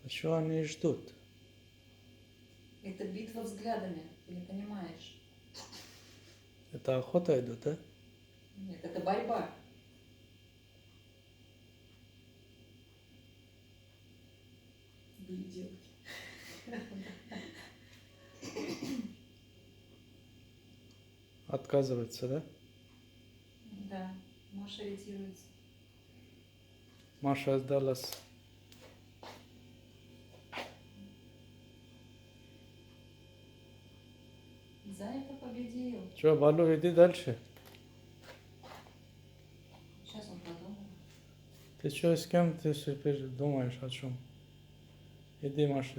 А что они ждут? Это битва взглядами, ты не понимаешь. Это охота идут, да? Нет, это борьба. Были девки. Отказываются, да? Да, Маша ретируется. Маша сдалась. Зайка победил. Что, Балу, иди дальше. Сейчас он подумал. Ты что, с кем ты теперь думаешь о чем? Иди, Маша.